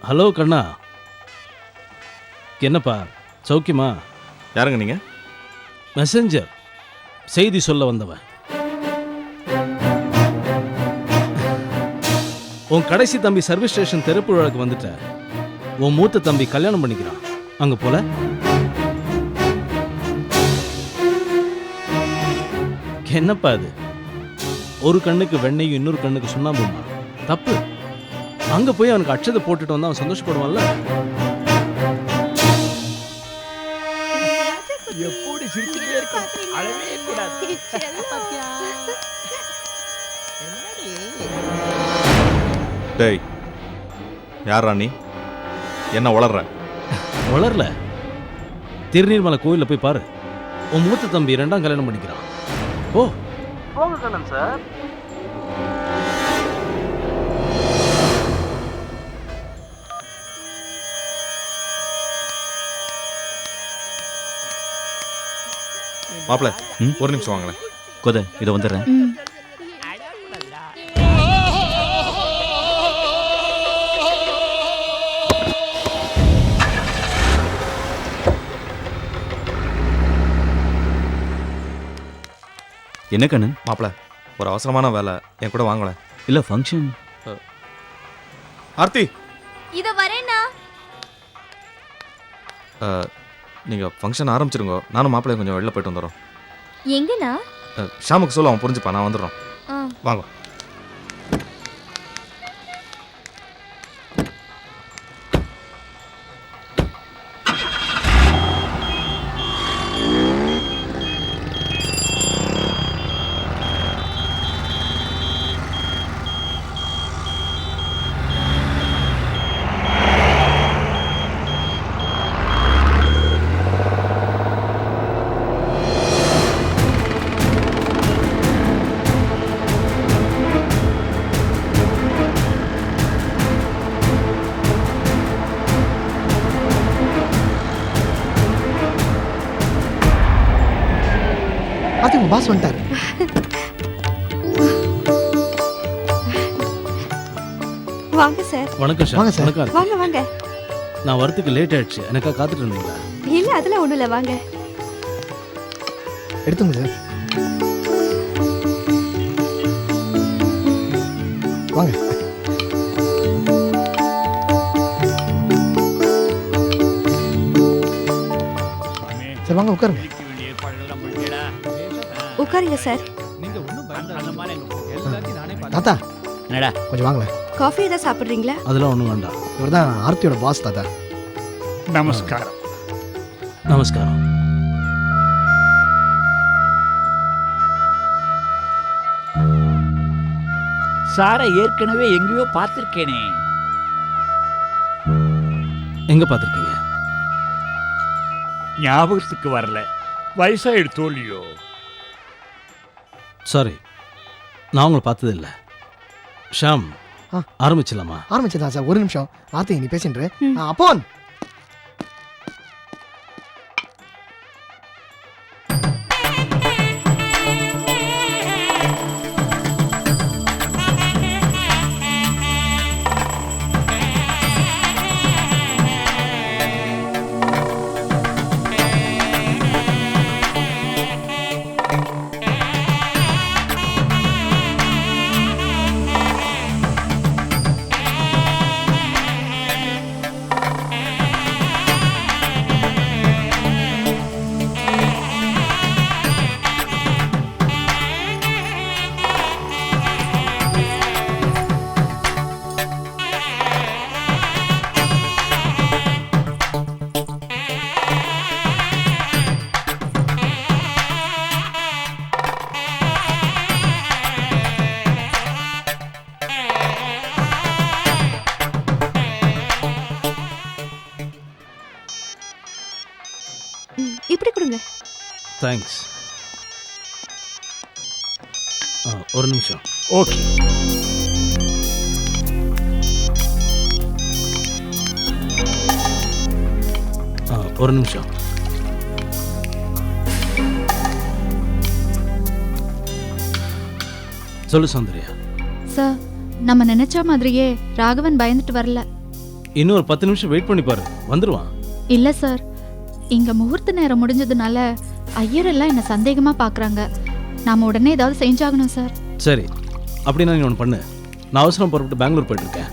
Hello கண்ணா, என்னப்பா சௌக்கியமா? யாருங்க நீங்க? மெசஞ்சர், செய்தி சொல்ல வந்தவன். உன் கடைசி தம்பி சர்வீஸ் ஸ்டேஷன் திறப்பு விழாக்கு வந்துட்ட. உன் மூத்த தம்பி கல்யாணம் பண்ணிக்கிறான். அங்க போல என்னப்பா அது? ஒரு கண்ணுக்கு வெண்ணையும் இன்னொரு கண்ணுக்கு சுண்ணாம்புமா? தப்பு. அங்க போய் அவனுக்கு அட்சதை போட்டுட்டு வந்தா அவன் சந்தோஷப்படுவான்ல. எப்படி சிரிச்சுட்டே இருக்கும், அழவே கூடாது. டேய், யாரா நீ? என்ன வளர்ற? வளரல. திருநீர்மலை கோயிலில் போய் பாரு. உன் மூத்த தம்பி 2ஆம் கல்யாணம் பண்ணிக்கிறான். ஓ போங்க கண்ணன் சார். மாப்பிள, ஒரு நிமிஷம் வாங்களேன். கொத இதை வந்துடுறேன். என்ன கண்ணன்? மாப்பிள, ஒரு அவசரமான வேலை, என் கூட வாங்களேன். இல்ல ஃபங்க்ஷன். ஆர்த்தி, இத வரேனா? நீங்க ஃபங்க்ஷன் ஆரம்பிச்சிருங்க. நானும் மாப்பிள்ளையும் கொஞ்சம் வெளில போயிட்டு வந்துடுறோம். எங்கனா? ஷாமுக்கு சொல்ல, அவன் புரிஞ்சுப்பா. நான் வந்துடுறோம். வாங்க. பாத்தீங்க, பாஸ் வந்துட்டாரு. வாங்க சார். வணக்கம் சார். வாங்க சார். வணக்கம். வாங்க வாங்க. நான் வரத்துக்கு லேட் ஆயிடுச்சு. எனக்கா காத்துட்டு இருந்தீங்களா? இல்ல அதெல்லாம் ஒண்ணும் இல்ல, வாங்க. எடுத்துங்க சார். வாங்க. சார் வாங்க, உட்காருங்க. உட்காருங்க சார். தாத்தா, என்னடா? கொஞ்சம் வாங்களேன். காஃபி ஏதாவது சாப்பிடுறீங்களா? அதெல்லாம் ஒன்றும் வேண்டாம். இவர் தான் ஆர்த்தியோட பாஸ் தாத்தா. நமஸ்காரம். நமஸ்காரம். சாரை ஏற்கனவே எங்கேயோ பார்த்திருக்கேனே. எங்க பார்த்துருக்கீங்க? ஞாபகத்துக்கு வரல, வயசாயிடுத்தோ இல்லையோ. சாரி, நான் உங்களை பார்த்தது இல்லை. ஷாம், ஆ. ஆரம்பிச்சிடலாமா? ஆரம்பிச்சிடலாம் சார். ஒரு நிமிஷம். ஆர்த்தி, நீ பேசிட்டு அப்போன். இப்படி கொடுங்க. தேங்க்ஸ். ஒரு நிமிஷம். ஓகே. ஒரு நிமிஷம். சொல்லு சௌந்தர்யா. சார், நம்ம நினைச்ச மாதிரியே ராகவன் பயந்துட்டு வரல. இன்னும் ஒரு 10 நிமிஷம் வெயிட் பண்ணி பாரு, வந்துருவான். இல்ல சார், இங்க முகூர்த்த நேரம் முடிஞ்சதுனால ஐயர் எல்லாம் என்ன சந்தேகமா பாக்குறாங்க. நாம உடனே ஏதாவது செஞ்சாகணும் சார். சரி, அப்படின்னா நீ ஒன்று பண்ணு. நான் அவசரம் புறப்பட்டு பெங்களூர் போயிட்டு இருக்கேன்.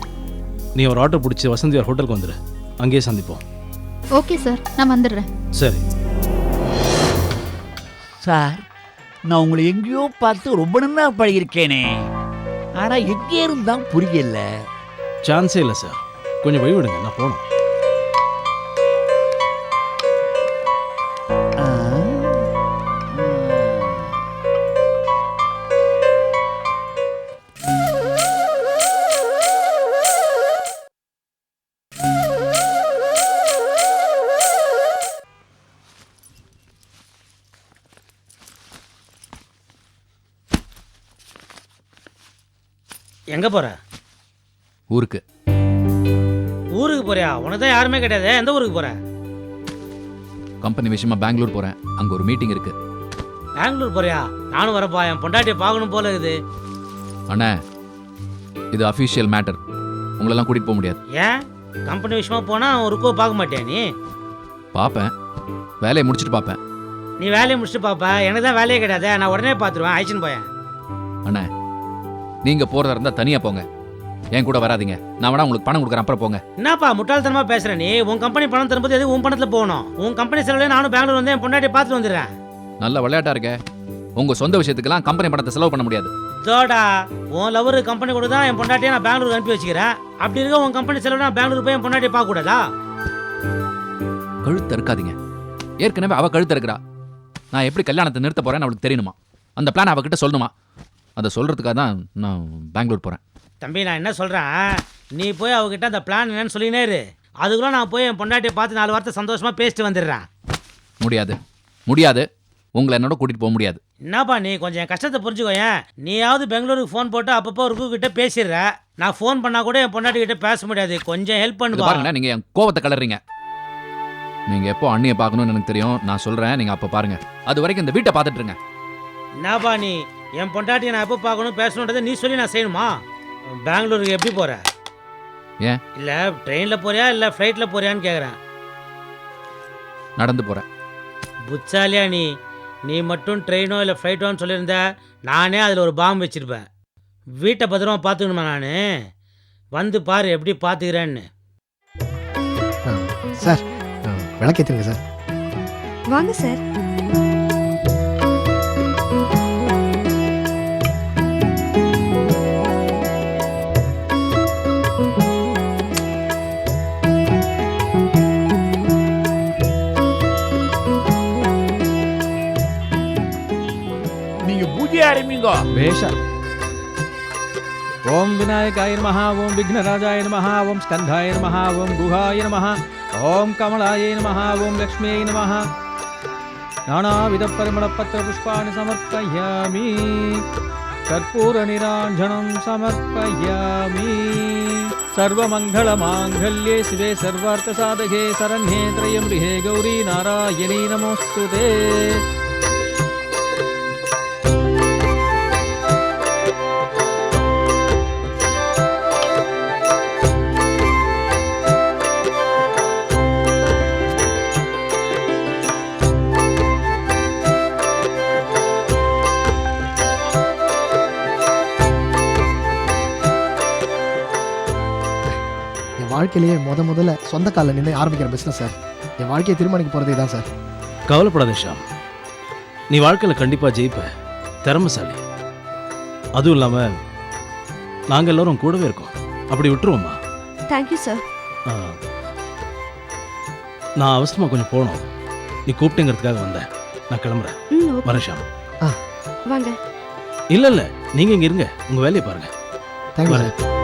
நீ ஒரு ஆட்டோ பிடிச்சி வசந்தியார் ஹோட்டலுக்கு வந்துடு, அங்கேயே சந்திப்போம். ஓகே சார், நான் வந்துடுறேன். சரி. சார், நான் உங்களை எங்கேயோ பார்த்து ரொம்ப நல்லா பழகிருக்கேனே, ஆனா எங்கே இருந்தான் புரியல. சான்ஸே இல்லை சார், கொஞ்சம் வழி விடுங்க, நான் போகணும். ஆ, எங்க போற? ஊருக்கு. ஊருக்கு போறியா? உனக்கு தான் யாருமே கிடையாது. எந்த ஊருக்கு போற? கம்பெனி விஷயமா பெங்களூர் போறேன். அங்க ஒரு மீட்டிங் இருக்கு. பெங்களூர் போறியா? நானும் வரப்பா, என் பொண்டாட்டியை பார்க்கணும் போல இருக்குது. அண்ணா, இது அஃபிஷியல் மேட்டர். உங்களெல்லாம் கூட்டிட்டு போக முடியாது. ஏன்? கம்பெனி விஷயமா போனா ஒரு ரூபா பார்க்க மாட்டியா நீ? பார்ப்பேன், வேலையை முடிச்சுட்டு பார்ப்பேன். நீ வேலையை முடிச்சுட்டு பாப்ப. எனக்கு தான் வேலையே கிடையாது. நான் உடனே பார்த்துருவேன். ஆயிடுச்சுன்னு போயேன். அண்ணா, நீங்க போறதா இருந்தா தனியா போங்க, என் கூட வராதீங்க. நான் வேணா உங்களுக்கு பணம் கொடுக்குறேன், அப்புறம் போங்க. என்னப்பா முட்டாள்தனமா பேசுற நீ? உன் கம்பெனி பணம் தரும்போது எதுக்கு உன் பணத்துல போகணும்? உன் கம்பெனி செலவுல நானும் பெங்களூர் வந்து என் பொண்டாட்டியை பார்த்துட்டு வந்துடுறேன். நல்ல விளையாட்டா இருக்க. உங்க சொந்த விஷயத்துக்கெல்லாம் கம்பெனி பணத்தை செலவு பண்ண முடியாது. தோடா, உன் லவர் கம்பெனி கூட தான் என் பொண்டாட்டியை நான் பெங்களூர் அனுப்பி வச்சுக்கிறேன். அப்படி இருக்க உன் கம்பெனி செலவு நான் பெங்களூர் போய் என் பொண்டாட்டியை பார்க்க கூடாதா? கழுத்து இருக்காதீங்க. ஏற்கனவே அவ கழுத்து இருக்கிறா. நான் எப்படி கல்யாணத்தை நிறுத்த போறேன்னு அவளுக்கு தெரியணுமா? அந்த பிளான் அவகிட்ட சொல்லணுமா? அதை சொல்றதுக்காக தான் நான் பெங்களூர் போறேன். தம்பி, நான் என்ன சொல்றேன், நீ போய் அவகிட்ட அந்த பிளான் என்னன்னு சொல்லினே இரு. அதுக்குள்ள நான் போய் என் பொண்டாட்டியை பார்த்து 4 வார்த்தை சந்தோஷமா பேசிட்டு வந்துடுறேன். முடியாது, முடியாது. உங்களை என்னோட கூட்டிட்டு போக முடியாது. என்னப்பா நீ கொஞ்சம் என் கஷ்டத்தை புரிஞ்சுக்கோயேன். நீயாவது பெங்களூருக்கு ஃபோன் போட்டு அப்பப்போ ருக்கு கிட்ட பேசிடுற. நான் ஃபோன் பண்ணா கூட என் பொண்டாட்டி கிட்ட பேச முடியாது. கொஞ்சம் ஹெல்ப் இது பண்ணுப்பா. பாருங்க, நீங்க என் கோவத்தை கலர்றீங்க. நீங்க எப்போ அண்ணியை பார்க்கணும்னு எனக்கு தெரியும். நான் சொல்றேன், நீங்க அப்ப பாருங்க. அது வரைக்கும் இந்த வீட்டை பார்த்துட்டு இருங்க. என்னப்பா நீ? என் பொண்டாட்டியை நான் எப்போ பார்க்கணும் பேசணுன்றதை நீ சொல்லி நான் செய்யணுமா? பெங்களூருக்கு எப்படி போற? ஏன்? இல்லை ட்ரெயினில் போறியா இல்லை ஃப்ளைட்டில் போறியான்னு கேட்குறேன். நடந்து போறேன். புத்தாலியா நீ? நீ மட்டும் ட்ரெயினோ இல்லை ஃப்ளைட்டோன்னு சொல்லியிருந்த நானே அதில் ஒரு பாம்பு வச்சுருப்பேன். வீட்டை பத்திரமா பார்த்துக்கணுமா? நான் வந்து பாரு எப்படி பார்த்துக்கிறேன்னு. சார், விளக்கேற்றுங்க சார். வாங்க சார். நீங்க பூஜை ஆரம்பிங்க. வேஷ. ஓம் விநாயகாய நமஹ, ஓம் விக்னராஜாய நமஹ, ஓம் ஸ்கந்தாய நமஹ, ஓம் குஹாய நமஹ, ஓம் கமலாய நமஹ, ஓம் லக்ஷ்மியை நமஹ. நானாவித பரிமள பத்திர புஷ்பாணி சமர்ப்பயாமி. கற்பூர நிராஞ்சனம் சமர்ப்பயாமி. சர்வமங்கள மாங்கல்யே சிவே சர்வார்த்த சாதகே சரண்யே த்ரயம்பிகே கௌரி நாராயணி நமோஸ்துதே. வாழ்க்கையிலேயே முதல்ல சொந்த காலில் நின்று ஆரம்பிக்கிற பிஸ்னஸ் சார். என் வாழ்க்கையை தீர்மானிக்க போகிறதே தான் சார். கவலைப்படாத ஷாம், நீ வாழ்க்கையில் கண்டிப்பாக ஜெயிப்ப. திறமைசாலி. அதுவும் இல்லாமல் நாங்கள் எல்லோரும் கூடவே இருக்கோம். அப்படி விட்டுருவோம்மா. Thank you sir. நான் அவசரமாக கொஞ்சம் போகணும். நீ கூப்பிட்டுங்கிறதுக்காக வந்தேன். நான் கிளம்புறேன். ஓகே. வரேன் ஷாம். வாங்க. இல்லை நீங்கள் இங்கே இருங்க, உங்கள் வேலையை பாருங்கள். தேங்க்யூ வரேன். சார்.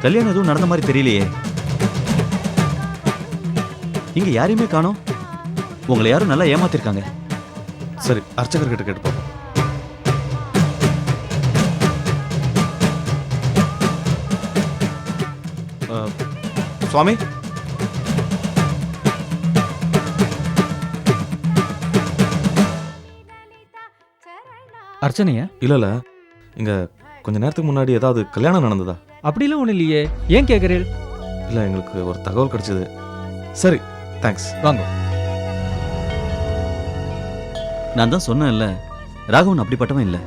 கல்யாணம் எதுவும் நடந்த மாதிரி தெரியலையே. இங்க யாரையுமே காணோம். உங்களை யாரும் நல்லா ஏமாத்திருக்காங்க. சரி, அர்ச்சகர்கிட்ட கேட்டு பார்ப்போம். சுவாமி, அர்ச்சனையா? இல்ல இங்க கொஞ்ச நேரத்துக்கு முன்னாடி ஏதாவது கல்யாணம் நடந்ததா? அப்படிலாம் ஒன்றும் இல்லையே, ஏன் கேட்குறீள்? இல்ல, எங்களுக்கு ஒரு தகவல் கிடைச்சது. சரி, தேங்க்ஸ். வாங்க. நான் தான் சொன்னேன்ல, ராகவன் அப்படிப்பட்டவன் இல்ல.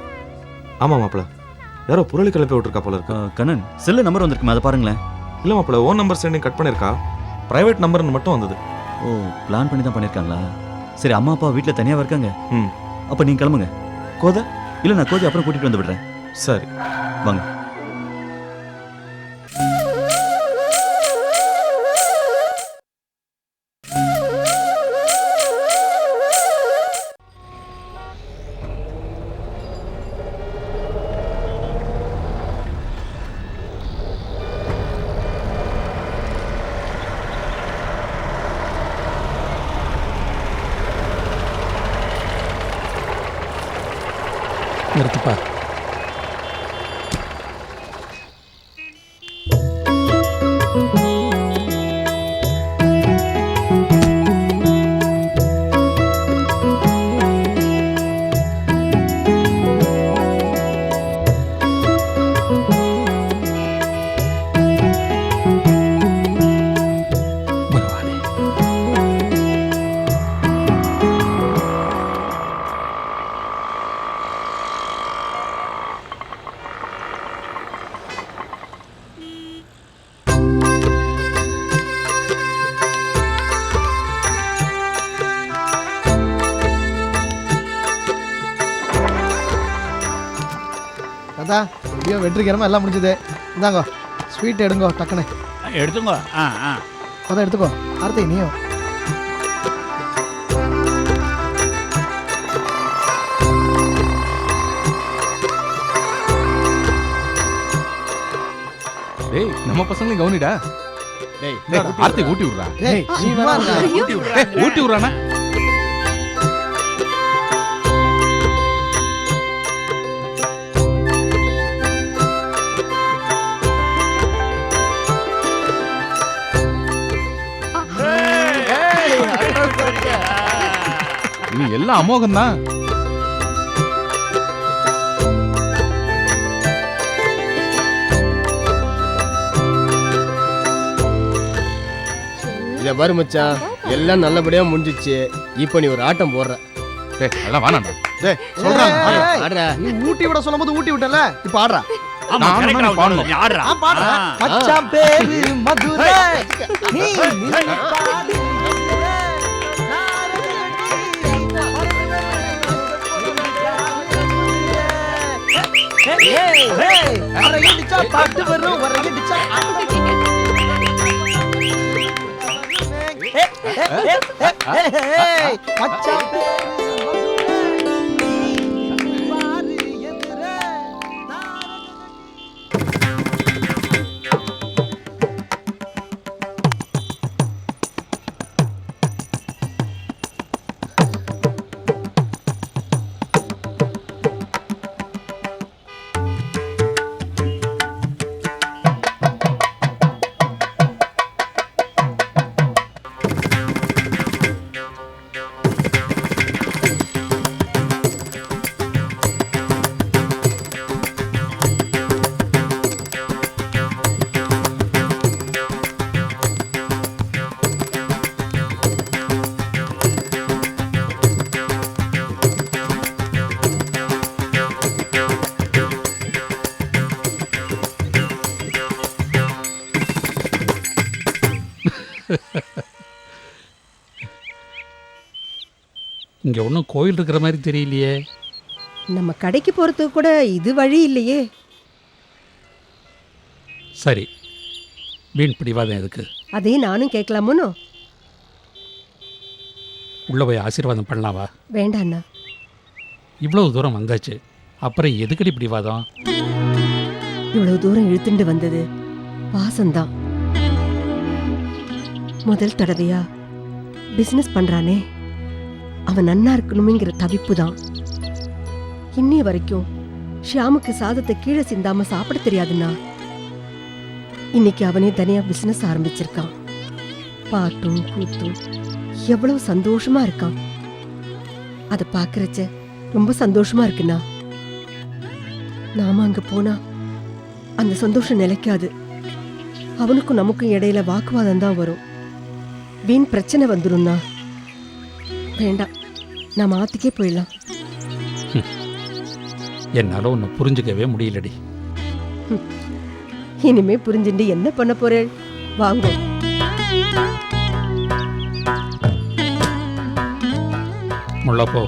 ஆமா மாப்பிள, யாரோ புரளி கிளப்பி விட்டுருக்கா போல இருக்கு. கண்ணன், செல்லு நம்பர் வந்திருக்குமே, அதை பாருங்களேன். இல்ல மாப்பிள, ஓன் நம்பர் சென்டிங் கட் பண்ணிருக்கா. பிரைவேட் நம்பர்னு மட்டும் வந்தது. ஓ, பிளான் பண்ணி தான் பண்ணியிருக்காங்களா? சரி, அம்மா அப்பா வீட்டில் தனியாக இருக்காங்க. ம். அப்போ நீங்கள் கிளம்புங்க. கோதை? இல்லை, நான் கோதை அப்புறம் கூட்டிகிட்டு வந்து விடுறேன். சரி, வாங்க. நிறுத்துப்பா. தாத்தா எப்படியோ வெற்றிகரமாக எல்லாம் முடிஞ்சது. இந்தாங்கோ ஸ்வீட் எடுங்கோ, டக்குன்னு எடுத்துங்க. அதை எடுத்துக்கோ. ஆர்த்தி நீயும். டேய், நம்ம பசங்களையும் கவனிடா. டேய், ஆர்த்தி ஊட்டி விடுறா. ஏய், நீ வேற. ஊட்டி விடுறானா? இது எல்லாம் அமோகம் தான். இத பாரு மச்சான், எல்லாம் நல்லபடியா முடிஞ்சிச்சு. இப்போ நீ ஒரு ஆட்டம் போடுற. டேய், அதெல்லாம் வேணாம்டா. டேய், சொல்றான், ஏய், ஆடுறா. நீ ஊட்டி விட சொல்லும்போது ஊட்டி விட்டல, இப்ப ஆடுறா. நானும் பாடணும். ஆ, பாடுறா. மச்சான் பேரு மதுரை, நீ நின்னு பாடு. வரையடிச்சா பாட்டு வரும், வரையடிச்சா மச்சான் இங்க ஒன்றும் கோயில் இருக்கிற மாதிரி தெரியலையே. நம்ம கடைக்கு போறதுக்கு கூட இது வழி இல்லையே. சரி, வீண் பிடிவாதம் எதுக்கு? அதே நானும் கேட்கலாமோனோ? உள்ள போய் ஆசீர்வாதம் பண்ணலாவா? வேண்டாண்ணா. இவ்வளவு தூரம் வந்தாச்சு, அப்புறம் எதுக்கடி பிடிவாதம்? இவ்வளவு தூரம் இழுத்துண்டு வந்தது பாசம்தான். முதல் தடவையா பிசினஸ் பண்றானே அவன் நன்னா இருக்கணுமேங்கிற தவிப்பு தான். இன்னைய வரைக்கும் ஷியாமுக்கு சாதத்தை கீழே சிந்தாம சாப்பிட தெரியாதுன்னா இன்னைக்கு அவனே தனியா பிசினஸ் ஆரம்பிச்சிருக்கான். பாட்டும் கூத்தும் எவ்வளவு சந்தோஷமா இருக்கான். அதை பாக்குறச்ச ரொம்ப சந்தோஷமா இருக்குண்ணா. நாம அங்க போனா அந்த சந்தோஷம் நிலைக்காது. அவனுக்கும் நமக்கும் இடையில வாக்குவாதம் தான் வரும். வீண் பிரச்சனை வந்துடும்னா வேண்டாம், நாம ஆத்துக்கே போயிடலாம். என்னால உன்னை புரிஞ்சுக்கவே முடியலடி. இனிமே புரிஞ்சுட்டு என்ன பண்ண போறேன்? வாங்க. முள்ளப்போ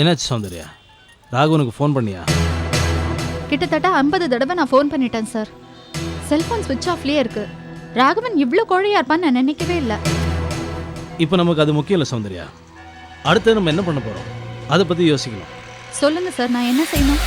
என்னாச்சு சௌந்தர்யா? ராகவனுக்கு ஃபோன் பண்ணியா? கிட்டத்தட்ட 50 தடவை நான் ஃபோன் பண்ணிட்டேன் சார். செல்போன் ஸ்விட்ச் ஆஃப்லயே இருக்கு. ராகவன் இவ்ளோ கோழையா இருப்பான்னு நான் நினைக்கவே இல்லை. இப்போ நமக்கு அது முக்கியம் இல்லை சௌந்தர்யா. அடுத்து நம்ம என்ன பண்ண போகிறோம் அதை பற்றி யோசிக்கணும். சொல்லுங்க சார், நான் என்ன செய்யணும்?